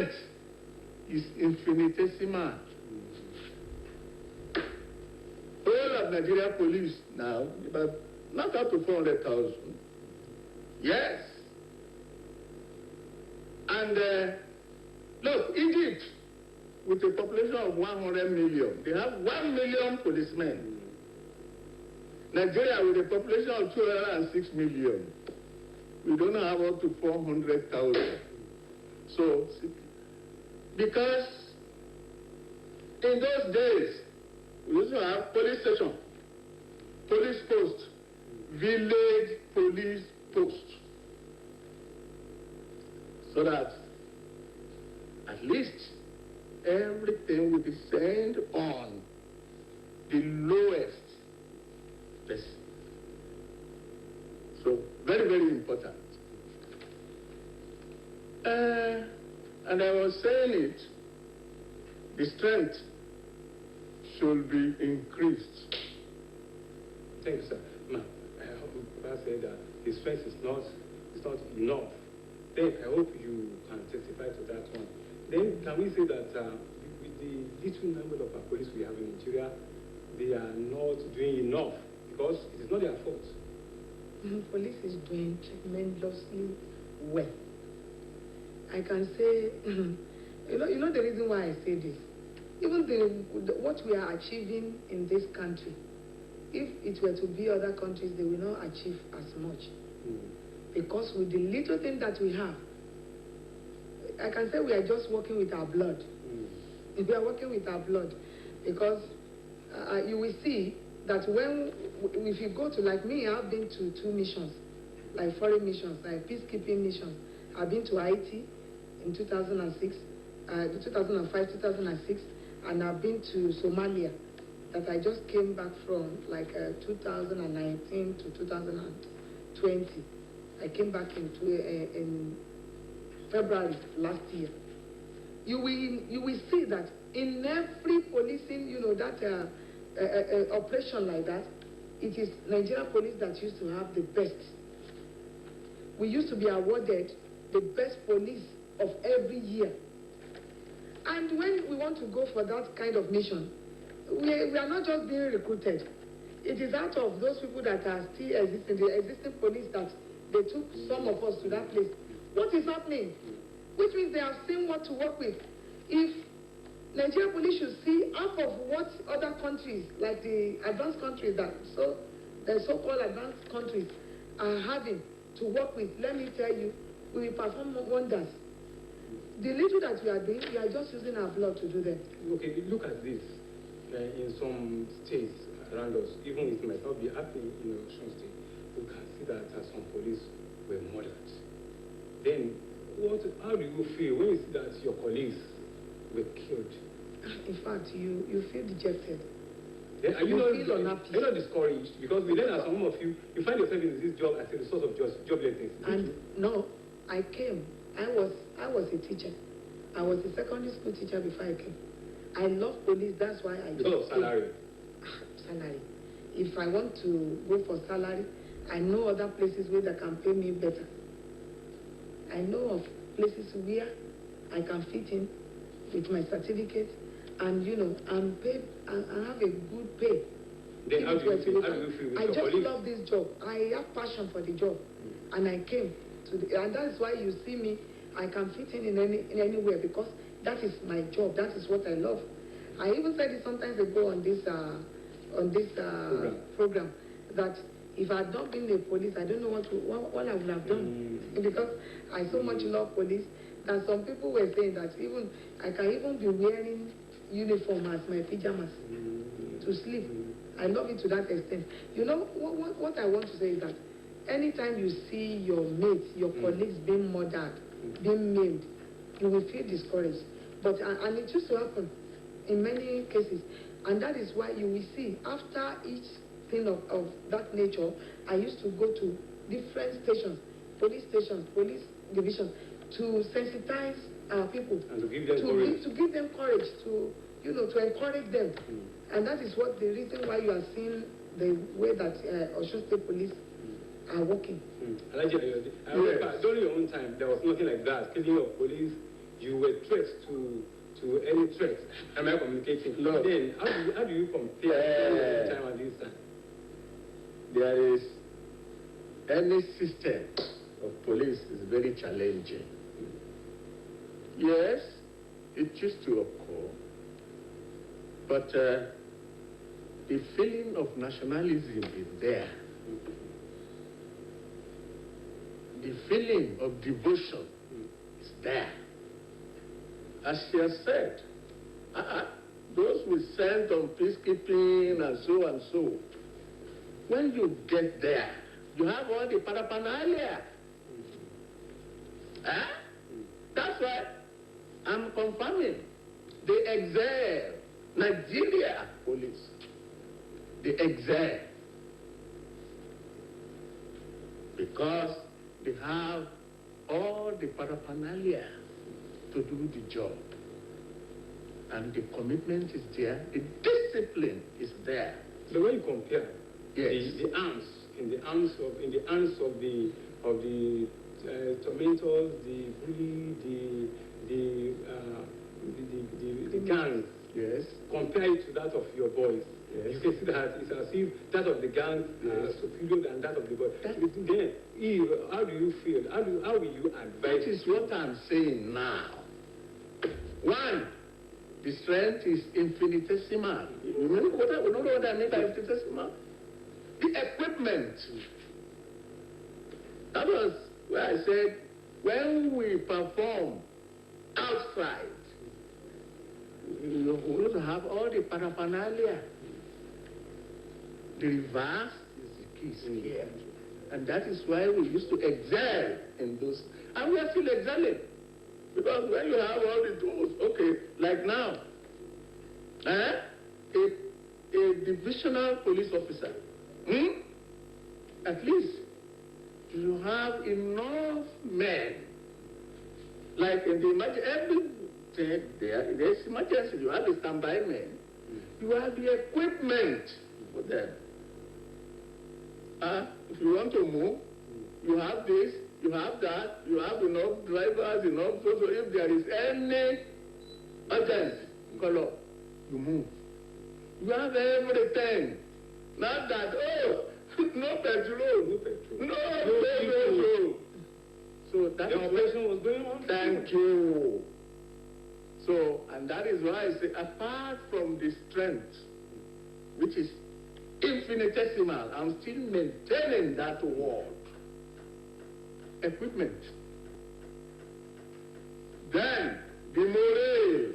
threat is infinitesimal. All of Nigeria police now, but not up to 400,000. Yes. And look, Egypt, with a population of 100 million, they have 1 million policemen. Nigeria, with a population of 206 million, we don't have up to 400,000. So, because in those days, we used to have police station, police post, village police post, so that at least everything will be sent on the lowest place. So, very, very important. And I was saying it, the strength should be increased. Thank you, sir. Ma'am, I hope I said that the strength is not enough. Then I hope you can testify to that one. Then can we say that with the little number of our police we have in Nigeria, they are not doing enough because it is not their fault? Police is doing tremendously well. I can say, you know the reason why I say this. Even what we are achieving in this country, if it were to be other countries, they will not achieve as much. Because with the little thing that we have, I can say we are just working with our blood. We are working with our blood. Because you will see that if you go to, like me, I've been to 2 missions, like foreign missions, like peacekeeping missions. I've been to Haiti in 2006, 2005, 2006, and I've been to Somalia, that I just came back from, like 2019 to 2020. I came back in February last year. You will see that in every policing, that operation like that, it is Nigerian police that used to have the best. We used to be awarded the best police of every year. And when we want to go for that kind of mission, we are not just being recruited. It is out of those people that are still existing, the existing police, that they took some of us to that place. What is happening? Which means they have seen what to work with. If Nigerian police should see half of what other countries, like the advanced countries, the so-called advanced countries are having to work with, let me tell you, we will perform wonders. The little that we are doing, we are just using our blood to do that. Okay, look at this. In some states around us, even if it might not be happening in Osun State, we can see that some police were murdered. Then, how do you feel when you see that your colleagues were killed? In fact, you feel dejected. Then are you not discouraged? Because we learn that some of you find yourself in this job as a result of joblessness. And no, I came. I was a teacher. I was a secondary school teacher before I came. I love police, that's why I because of salary. Salary. If I want to go for salary, I know other places where they can pay me better. I know of places where I can fit in with my certificate, and I'm paid and have a good pay. Then how do you feel with I your just colleagues? love this job. I have passion for the job, and I came and that's why you see me. I can fit in anywhere, because that is my job. That is what I love. I even said it sometimes ago on this program that if I had not been a police, I don't know what I would have done. Because I so much love police that some people were saying that I can even be wearing uniform as my pajamas to sleep. I love it to that extent. What I want to say is that anytime you see your mates, your colleagues being murdered, being maimed, you will feel discouraged. And it used to happen in many cases. And that is why you will see, after each thing of that nature, I used to go to different stations, police divisions, to sensitize our people. And to give them courage. To give them courage, to encourage them. And that is what the reason why you are seeing the way that Osun State Police are working. I remember during your own time, there was nothing like that, killing of police, you were threat to any threat. Am I communicating? No. Then how do you compare time and this time? There is any system of police is very challenging. Yes, it used to occur, but the feeling of nationalism is there. The feeling of devotion is there. As she has said, those we sent on peacekeeping and so, when you get there, you have all the paraphernalia. That's why I'm confirming they excel. Nigeria police, they excel because they have all the paraphernalia to do the job. And the commitment is there, the discipline is there. So when you compare Yes. the arms in the hands of the tormentors, the bully, the gang, Yes. compare it to that of your boys. Yes. You can see that it's as if that of the gang is superior than that of the boys. Then, Eve, how do you feel? How will you advise? That is what I'm saying now. One, the strength is infinitesimal. You know what I mean by infinitesimal? The equipment. That was where I said, when we perform outside, you want to have all the paraphernalia. The reverse is the key here. And that is why we used to excel in those. And we are still excelling. Because when you have all the tools, okay, like now, a divisional police officer, at least you have enough men. Like in the emergency, there's emergency, you have the standby men, you have the equipment for them. If you want to move, you have this, you have that, you have enough drivers, enough, so if there is any urgency, call up, you move. You have everything. Not that, no petrol. No petrol. So that The operation was going on. Thank you. So, and that is why I say, apart from the strength, which is infinitesimal, I'm still maintaining that word. Equipment. Then, the morale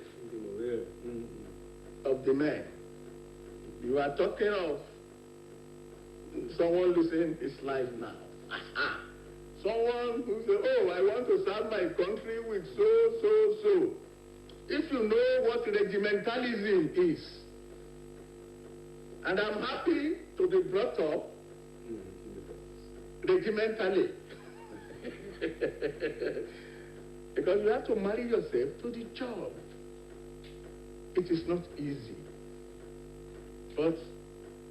of the men. You are talking of someone losing his life now. Someone who says, I want to serve my country with so. If you know what regimentalism is, and I'm happy to be brought up regimentally. Because you have to marry yourself to the job. It is not easy. But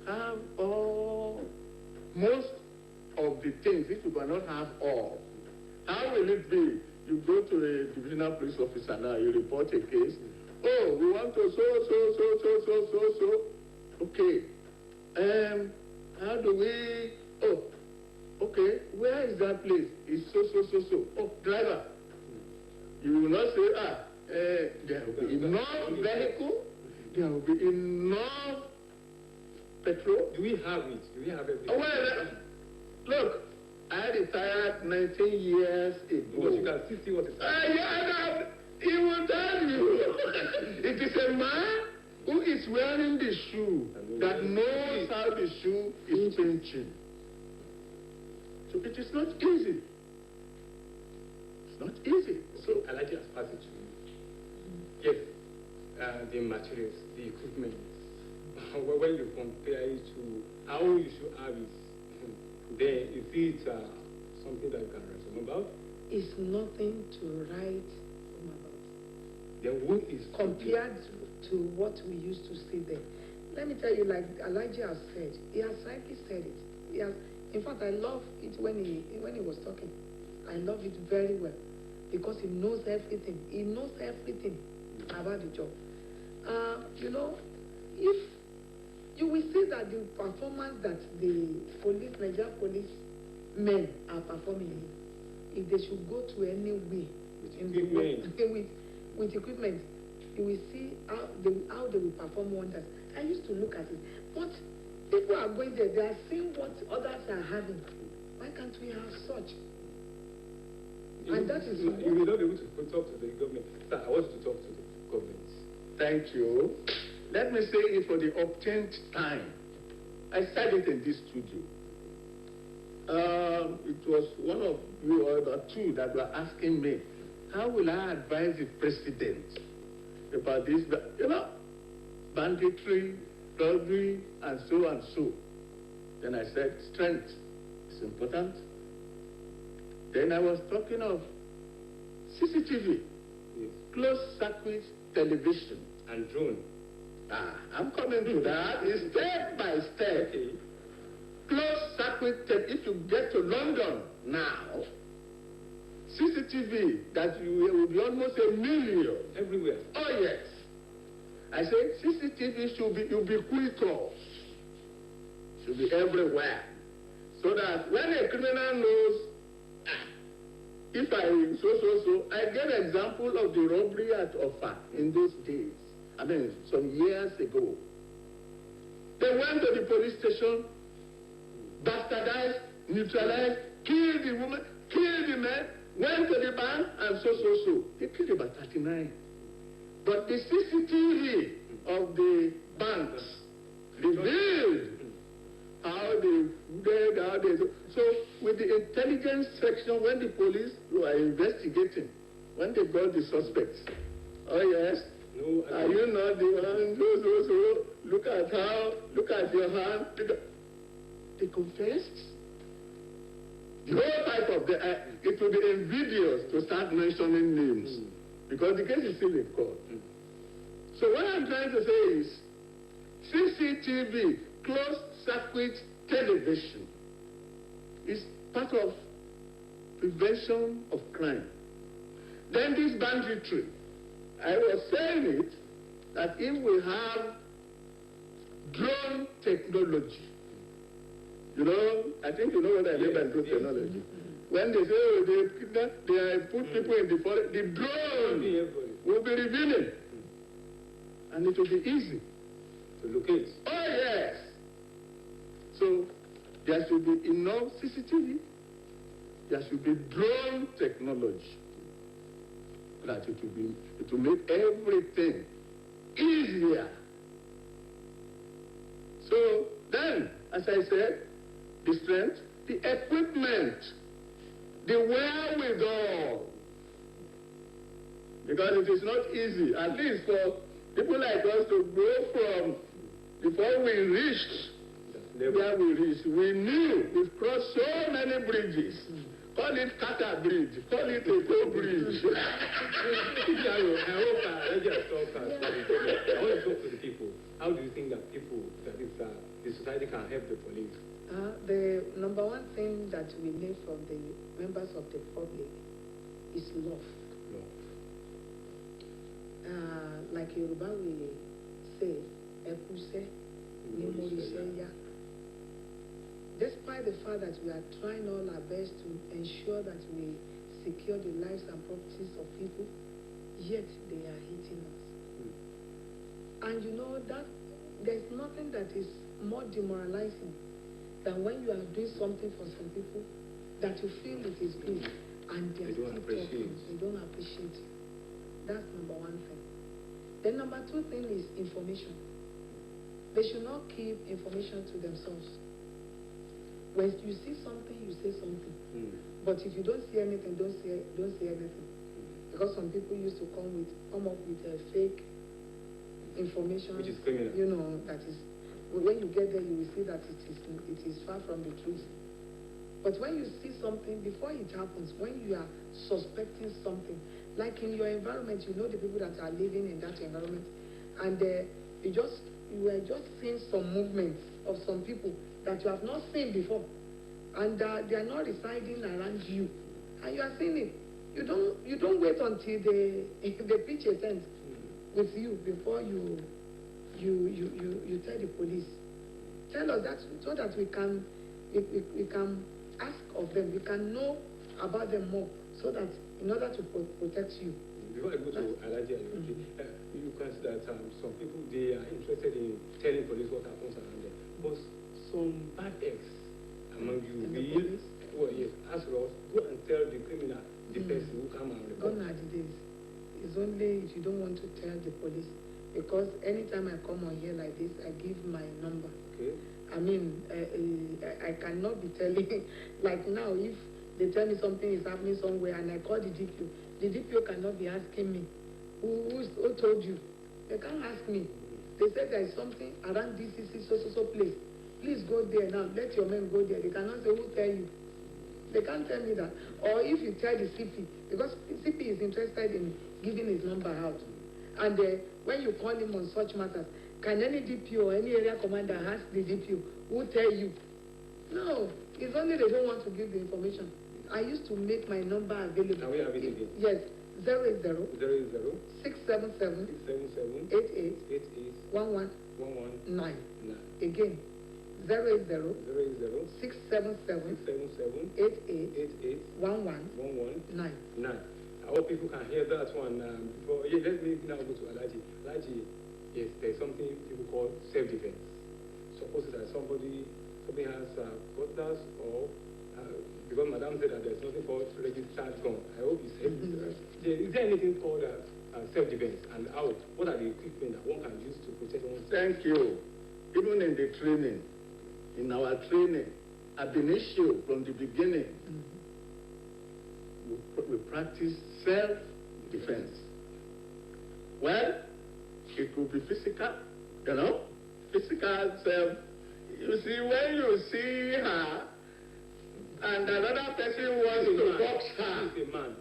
have most of the things, if you cannot have all, how will it be? You go to a divisional police officer now, you report a case. We want to so. Okay. How do we? Okay. Where is that place? It's so. Driver. You will not say, there will be enough vehicle. There will be enough petrol. Do we have it? Do we have everything? Well, look, I retired 19 years ago. Because you can still see what is happening. He will tell you. It is a man who is wearing the shoe that knows how the shoe is pinching. So it is not easy. It's not easy. So I like it as passage to you. Yes, the materials, the equipment. When you compare it to how you should have it, then you see it's something that you can reason about. It's nothing to write home about. Then who is Compared to what we used to see then. Let me tell you, like Elijah has said, he has rightly said it. In fact, I love it when he was talking. I love it very well. because he knows everything. He knows everything about the job. You know, if you will see that the performance that the Nigerian police men are performing, if they should go to anywhere in the world with equipment, you will see how they will perform wonders. I used to look at it, but people are going there, they are seeing what others are having. Why can't we have such? And that is... You will not be able to talk to the government. Sir, I want you to talk to the government. Thank you. Let me say it for the obtained time. I said it in this studio. It was one of you or two that were asking me, how will I advise the president about this, banditry, robbery, and so and so? Then I said, strength is important. Then I was talking of CCTV, yes. Closed circuit television. And drone. I'm coming to that. It's step by step. Okay. Closed circuit, if you get to London now, CCTV, that will be almost 1 million. Everywhere. Oh, yes. I say CCTV should be ubiquitous. Should be everywhere. So that when a criminal knows, if I I gave example of the robbery at Offa in those days. I mean, some years ago. They went to the police station, bastardized, neutralized, killed the woman, killed the man, went to the bank, and so. They killed about 39. But the CCTV of the banks revealed how they... So with the intelligence section, when the police were investigating, when they got the suspects, oh yes, no, are you not the one, so, look at your hand. They confessed. The whole type of it will be invidious to start mentioning names, because the case is still in court. So what I'm trying to say is, CCTV, closed circuit television, is part of prevention of crime. Then this banditry, I was saying it, that if we have drone technology, I think you know what I mean by drone technology. When they say, they put people in the forest, the drone will be revealing. And it will be easy to locate. Oh, yes. So, there should be enough CCTV. There should be drone technology. That it will make everything easier. So, then, as I said, the strength, the equipment, the wherewithal. Because it is not easy, at least for people like us to go from, before we reached where we reached, we knew we've crossed so many bridges. Call it Kata Bridge, call it Eko Bridge. I hope I just talk I want to talk to the people. How do you think that the society can help the police? The number one thing that we need from the members of the public is love. Like Yoruba we say, Ekuse, Nimorisheya. Despite the fact that we are trying all our best to ensure that we secure the lives and properties of people, yet they are hitting us. And you know that there's nothing that is more demoralizing than when you are doing something for some people that you feel it is good and they still talking. They don't appreciate it. That's number one thing. Then number two thing is information. They should not keep information to themselves. When you see something, you say something. But if you don't see anything, don't say anything. Because some people used to come up with a fake information. Which is criminal. That is, when you get there, you will see that it is far from the truth. But when you see something, before it happens, when you are suspecting something, like in your environment, you know the people that are living in that environment, and you are just seeing some movements of some people that you have not seen before, and they are not residing around you, and you are seeing it. You don't wait until they pitch a tent with you before you tell the police. Tell us that so that we can ask of them. We can know about them more, so that in order to protect you. Before I go to Alaji, you can see that some people, they are interested in telling police what happens around them. But some bad eggs among you will, well, yes, ask us, go and tell the criminal, the person who come and report. Gone are the days. It's only if you don't want to tell the police. Because anytime I come on here like this, I give my number. Okay. I mean, I cannot be telling, like now, if they tell me something is happening somewhere and I call the DPO cannot be asking me, who told you? They can't ask me. They said there is something around DCC so place. Please go there now. Let your men go there. They cannot say, who tell you? They can't tell me that. Or if you tell the CP, because CP is interested in giving his number out. And when you call him on such matters, can any DPO or any area commander ask the DPO, who tell you? No. It's only they don't want to give the information. I used to make my number available. Can we have it again? Yes. 080 677 677 88 11 11 9. 9. Again. 080 677 677 88 11 11 9. 9. I hope people can hear that one. Before, yeah, let me now go to Alaji. Alaji, yes, there's something people call self-defense. Suppose that somebody has cutlass or because Madam said that there's nothing called registered gun. I hope you said is there anything called self-defense, and how? What are the equipment that one can use to protect oneself? Thank you. Even in the training, in our training, ab initio from the beginning, we practice self-defense. Well, it could be physical, physical self. You see, when you see her, and another person wants to box her. He's a man.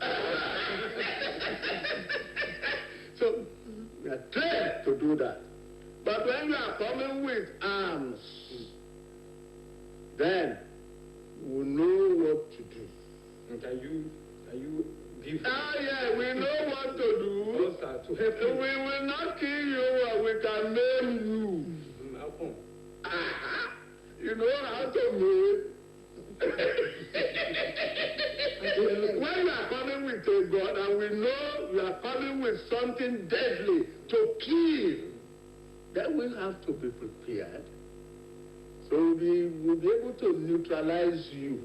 So, we are trained to do that. But when you are coming with arms, then we know what to do. And can you give? Yeah, we know what to do. Also, to help you. We will not kill you, and we can maim you. How come? You know how to maim. When you are coming with a gun and we know you are coming with something deadly to kill, then we have to be prepared. So we will be able to neutralize you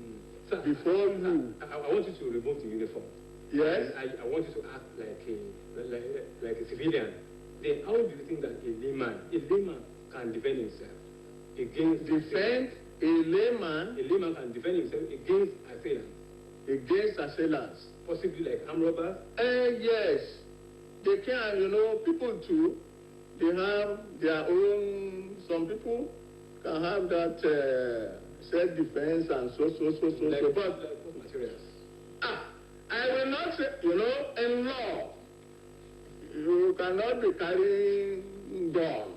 before you. I want you to remove the uniform. Yes. I want you to act like a civilian. Then how do you think that a layman can defend himself against defend? A layman can defend himself against assailants. Against assailants. Possibly like armed robbers? Yes. They can, people too, they have their own, some people can have that self-defense and so. Like what materials? I will not say, in law, you cannot be carrying gun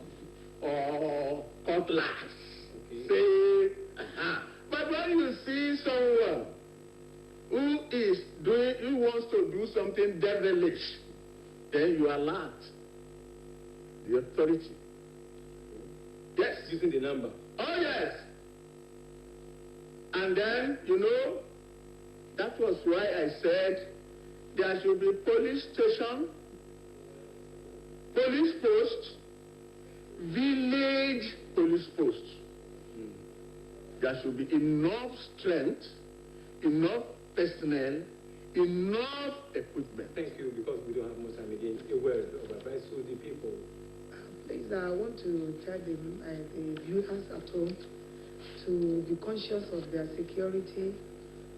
or cutlass. Say, But when you see someone who wants to do something devilish, then you alert the authority. Yes. Using the number. Oh, yes. And then, that was why I said there should be police station, police post, village police post. There should be enough strength, enough personnel, enough equipment. Thank you, because we don't have much time again. A word of advice to the people. Please, I want to tell the viewers at home to be conscious of their security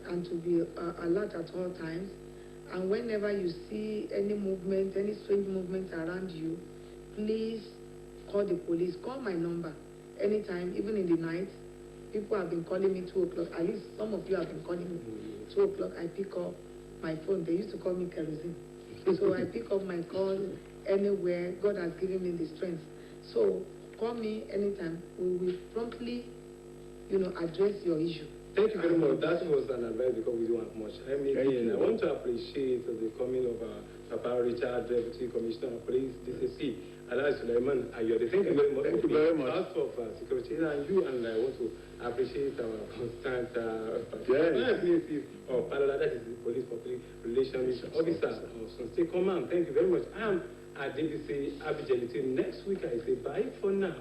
and to be alert at all times. And whenever you see any movement, any strange movement around you, please call the police. Call my number anytime, even in the night. People have been calling me 2 o'clock. At least some of you have been calling me 2 o'clock. I pick up my phone. They used to call me kerosene. So I pick up my call anywhere. God has given me the strength. So call me anytime. We will promptly, address your issue. Thank you very much. That was an advice because we don't have much time again. I want to appreciate the coming of Papa Richard, Deputy Commissioner of Police, DCP, Alhaji Sulaiman Ayode. Thank you very much. Thank you very much. House of Security, and you and I want to appreciate our constant of Palola, that is the Police Public Relations Officer of Sun State Command. Thank you very much. I'm at DBC Abidjan. Next week I say bye for now.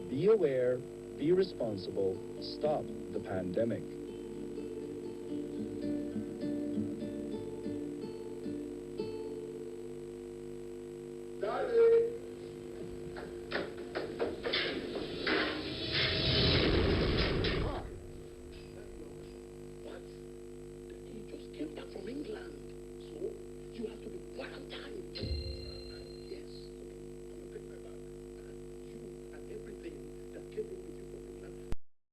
Be aware, be responsible, stop the pandemic.